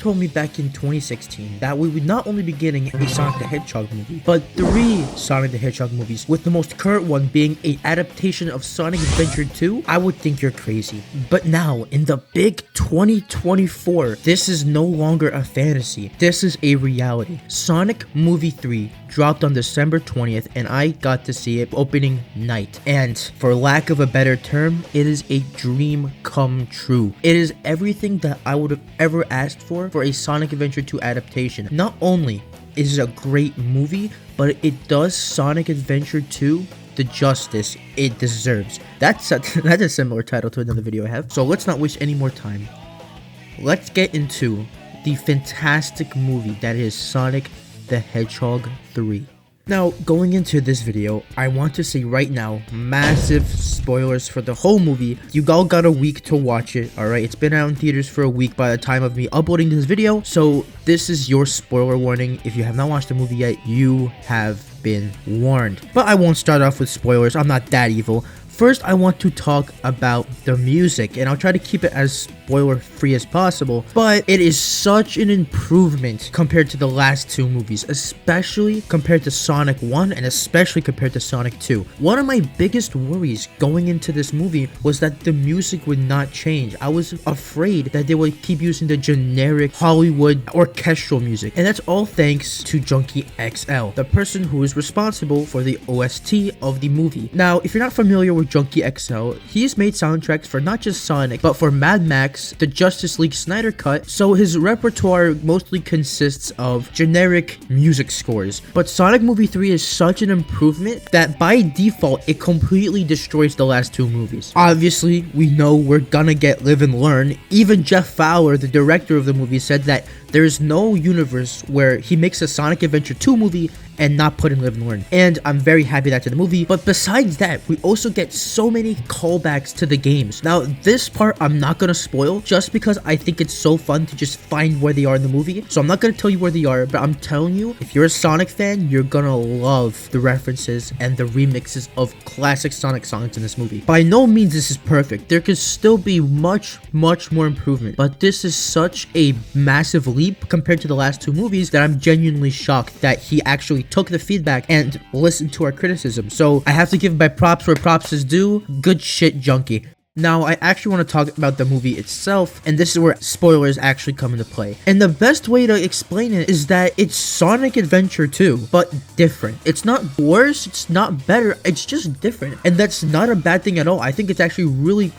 told me back in 2016 that we would not only be getting a Sonic the Hedgehog movie, but 3 Sonic the Hedgehog movies, with the most current one being an adaptation of Sonic Adventure 2, I would think you're crazy. But now, in the big 2024, this is no longer a fantasy. This is a reality. Sonic Movie 3 dropped on December 20th, and I got to see it opening night. And for lack of a better term, it is a dream come true. It is everything that I would have ever asked for a Sonic Adventure 2 adaptation. Not only is it a great movie, but it does Sonic Adventure 2 the justice it deserves. That's a similar title to another video I have. So let's not waste any more time. Let's get into the fantastic movie that is Sonic the Hedgehog 3. Now, going into this video, I want to say right now, massive spoilers for the whole movie. You all got a week to watch it, alright? It's been out in theaters for a week by the time of me uploading this video, so this is your spoiler warning. If you have not watched the movie yet, you have been warned. But I won't start off with spoilers, I'm not that evil. First, I want to talk about the music, and I'll try to keep it as spoiler-free as possible, but it is such an improvement compared to the last 2 movies, especially compared to Sonic 1 and especially compared to Sonic 2. One of my biggest worries going into this movie was that the music would not change. I was afraid that they would keep using the generic Hollywood orchestral music, and that's all thanks to Junkie XL, the person who is responsible for the OST of the movie. Now, if you're not familiar with Junkie XL, he's made soundtracks for not just Sonic, but for Mad Max, the Justice League Snyder Cut, so his repertoire mostly consists of generic music scores. But Sonic Movie 3 is such an improvement that by default, it completely destroys the last 2 movies. Obviously, we know we're gonna get Live and Learn. Even Jeff Fowler, the director of the movie, said that there is no universe where he makes a Sonic Adventure 2 movie and not put in Live and Learn. And I'm very happy that's in the movie. But besides that, we also get so many callbacks to the games. Now, this part I'm not gonna spoil just because I think it's so fun to just find where they are in the movie. So I'm not gonna tell you where they are, but I'm telling you, if you're a Sonic fan, you're gonna love the references and the remixes of classic Sonic songs in this movie. By no means this is perfect. There could still be much more improvement. But this is such a massive leap compared to the last 2 movies that I'm genuinely shocked that he actually took the feedback and listened to our criticism. So I have to give my props where props is due. Good shit, Junkie. Now, I actually want to talk about the movie itself, and this is where spoilers actually come into play. And the best way to explain it is that it's Sonic Adventure 2, but different. It's not worse, it's not better, it's just different. And that's not a bad thing at all. I think it's actually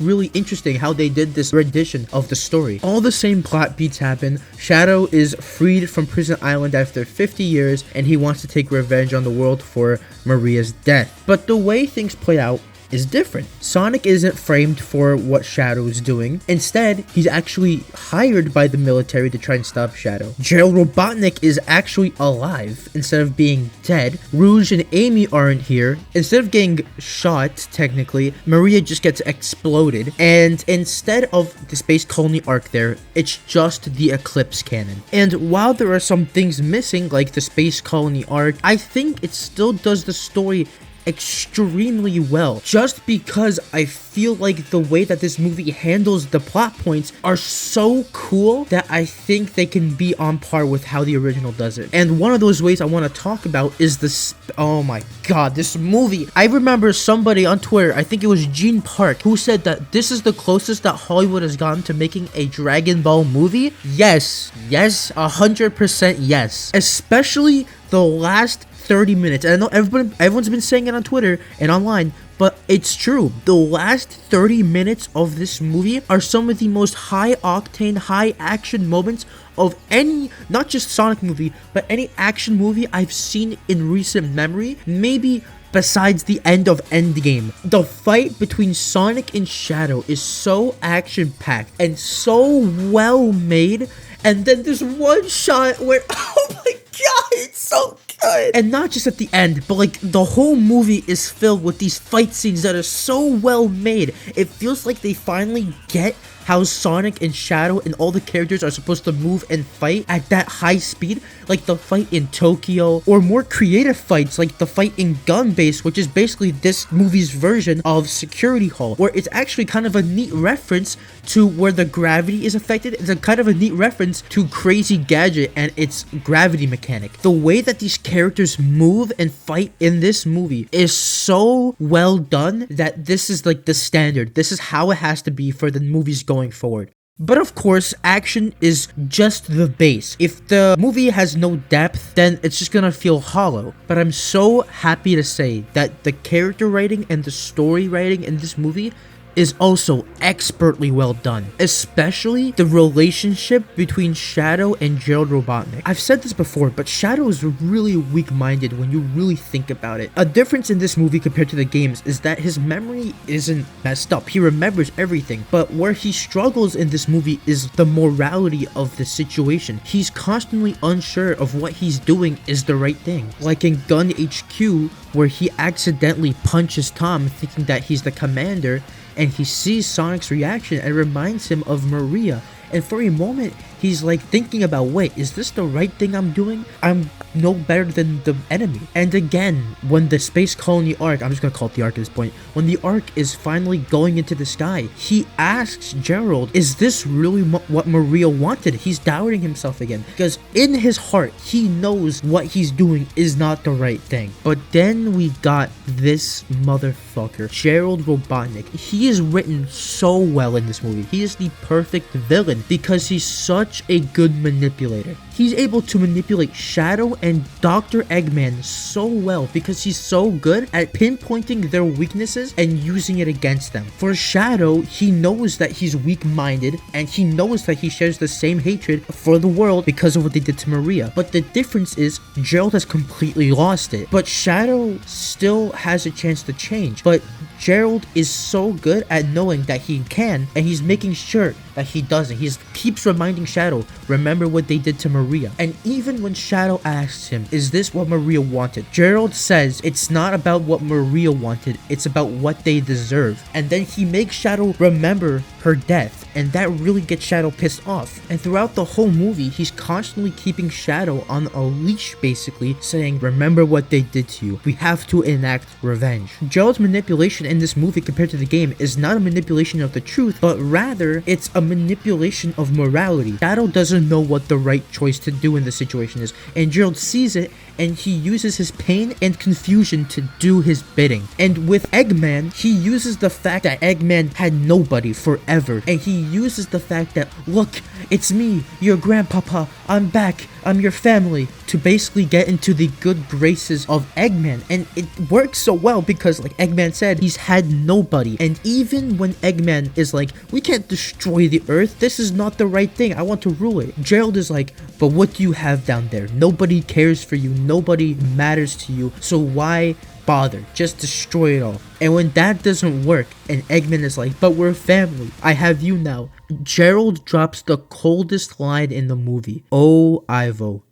really interesting how they did this rendition of the story. All the same plot beats happen. Shadow is freed from Prison Island after 50 years, and he wants to take revenge on the world for Maria's death. But the way things play out is different. Sonic isn't framed for what Shadow is doing. Instead, he's actually hired by the military to try and stop Shadow. Gerald Robotnik is actually alive instead of being dead. Rouge and Amy aren't here. Instead of getting shot, technically, Maria just gets exploded. And instead of the Space Colony arc there, it's just the Eclipse canon. And while there are some things missing, like the Space Colony arc, I think it still does the story extremely well, just because I feel like the way that this movie handles the plot points are so cool that I think they can be on par with how the original does it. And one of those ways I want to talk about is this. Oh my god, this movie. I remember somebody on Twitter, I think it was Gene Park, who said that this is the closest that Hollywood has gotten to making a Dragon Ball movie. Yes, 100% yes. Especially the last 30 minutes. And I know everyone's been saying it on Twitter and online, but it's true. The last 30 minutes of this movie are some of the most high-octane, high-action moments of any, not just Sonic movie, but any action movie I've seen in recent memory. Maybe besides the end of Endgame. The fight between Sonic and Shadow is so action-packed and so well made. And then there's one shot where, oh my god, it's so good. And not just at the end, but like the whole movie is filled with these fight scenes that are so well made. It feels like they finally get how Sonic and Shadow and all the characters are supposed to move and fight at that high speed, like the fight in Tokyo, or more creative fights like the fight in Gun Base, which is basically this movie's version of Security Hall, where it's actually kind of a neat reference to where the gravity is affected. It's a kind of a neat reference to Crazy Gadget and its gravity mechanic. The way that these characters move and fight in this movie is so well done that this is like the standard. This is how it has to be for the movies going forward. But of course, action is just the base. If the movie has no depth, then it's just gonna feel hollow. But I'm so happy to say that the character writing and the story writing in this movie is also expertly well done, especially the relationship between Shadow and Gerald Robotnik. I've said this before, but Shadow is really weak-minded when you really think about it. A difference in this movie compared to the games is that his memory isn't messed up. He remembers everything, but where he struggles in this movie is the morality of the situation. He's constantly unsure of what he's doing is the right thing. Like in Gun HQ, where he accidentally punches Tom thinking that he's the commander, and he sees Sonic's reaction and reminds him of Maria. And for a moment, he's like thinking about, wait, is this the right thing I'm doing? I'm no better than the enemy. And again, when the Space Colony Arc, I'm just gonna call it the Arc at this point, when the Arc is finally going into the sky, he asks Gerald, is this really what Maria wanted? He's doubting himself again, because in his heart, he knows what he's doing is not the right thing. But then we got this motherfucker, Gerald Robotnik. He is written so well in this movie. He is the perfect villain because he's such a good manipulator. He's able to manipulate Shadow and Dr. Eggman so well because he's so good at pinpointing their weaknesses and using it against them. For Shadow, he knows that he's weak-minded and he knows that he shares the same hatred for the world because of what they did to Maria. But the difference is Gerald has completely lost it. But Shadow still has a chance to change. But Gerald is so good at knowing that he can, and he's making sure that he doesn't. He just keeps reminding Shadow, remember what they did to Maria. And even when Shadow asks him, is this what Maria wanted? Gerald says it's not about what Maria wanted, it's about what they deserve. And then he makes Shadow remember her death, and that really gets Shadow pissed off. And throughout the whole movie, he's constantly keeping Shadow on a leash, basically saying, remember what they did to you. We have to enact revenge. Gerald's manipulation in this movie compared to the game is not a manipulation of the truth, but rather it's a manipulation of morality. Shadow doesn't know what the right choice to do in the situation is, and Gerald sees it, and he uses his pain and confusion to do his bidding. And with Eggman, he uses the fact that Eggman had nobody forever, and he uses the fact that, look, it's me, your grandpapa, I'm back, I'm your family, to basically get into the good graces of Eggman. And it works so well because, like Eggman said, he's had nobody. And even when Eggman is like, we can't destroy the earth, this is not the right thing, I want to rule it, Gerald is like, but what do you have down there? Nobody cares for you, nobody matters to you, so why bother? Just destroy it all. And when that doesn't work, and Eggman is like, but we're family, I have you now, Gerald drops the coldest line in the movie. Oh, Ivo,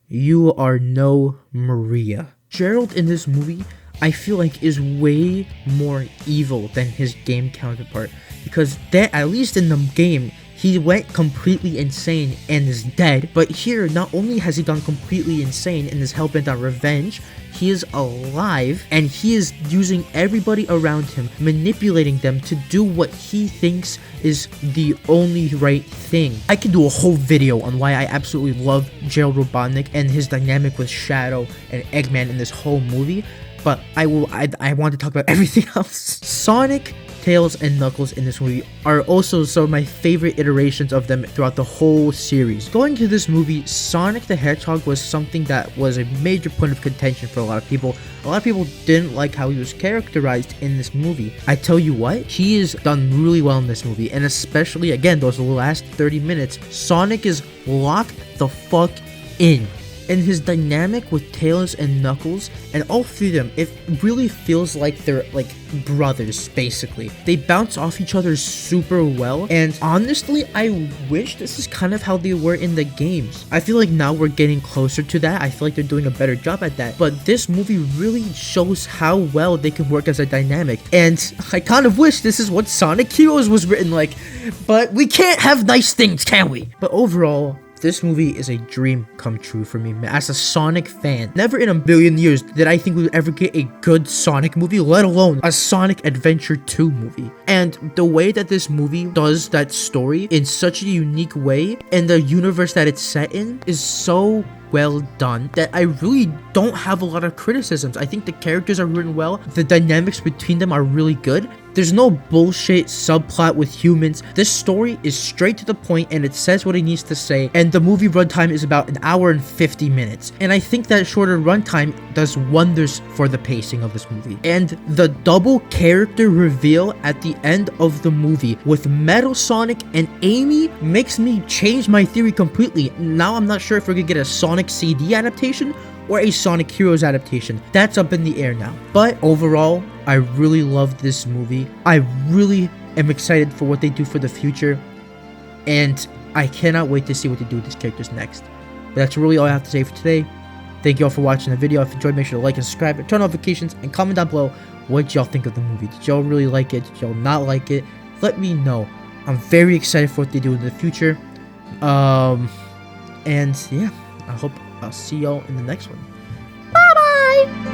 you are no Maria. Gerald in this movie, I feel like, is way more evil than his game counterpart, because that, at least in the game, he went completely insane and is dead. But here, not only has he gone completely insane and is hellbent on revenge, he is alive and he is using everybody around him, manipulating them to do what he thinks is the only right thing. I could do a whole video on why I absolutely love Gerald Robotnik and his dynamic with Shadow and Eggman in this whole movie, but I want to talk about everything else. Sonic, Tails, and Knuckles in this movie are also some of my favorite iterations of them throughout the whole series. Going to this movie, Sonic the Hedgehog was something that was a major point of contention for a lot of people. A lot of people didn't like how he was characterized in this movie. I tell you what, he is done really well in this movie, and especially, again, those last 30 minutes, Sonic is locked the fuck in. And his dynamic with Tails and Knuckles, and all three of them, it really feels like they're like brothers, basically. They bounce off each other super well, and honestly, I wish this is kind of how they were in the games. I feel like now we're getting closer to that. I feel like they're doing a better job at that, but this movie really shows how well they can work as a dynamic, and I kind of wish this is what Sonic Heroes was written like, but we can't have nice things, can we? But overall, this movie is a dream come true for me, man. As a Sonic fan, never in a million years did I think we would ever get a good Sonic movie, let alone a Sonic Adventure 2 movie. And the way that this movie does that story in such a unique way, and the universe that it's set in, is so well done that I really don't have a lot of criticisms. I think the characters are written well, the dynamics between them are really good. There's no bullshit subplot with humans. This story is straight to the point and it says what it needs to say, and the movie runtime is about 1 hour and 50 minutes. And I think that shorter runtime does wonders for the pacing of this movie. And the double character reveal at the end of the movie with Metal Sonic and Amy makes me change my theory completely. Now I'm not sure if we're gonna get a Sonic CD adaptation or a Sonic Heroes adaptation. That's up in the air now. But overall, I really loved this movie. I really am excited for what they do for the future, and I cannot wait to see what they do with these characters next. But that's really all I have to say for today. Thank you all for watching the video. If you enjoyed, make sure to like and subscribe, and turn on notifications, and comment down below what y'all think of the movie. Did y'all really like it? Did y'all not like it? Let me know. I'm very excited for what they do in the future. And yeah, I hope I'll see y'all in the next one. Bye bye!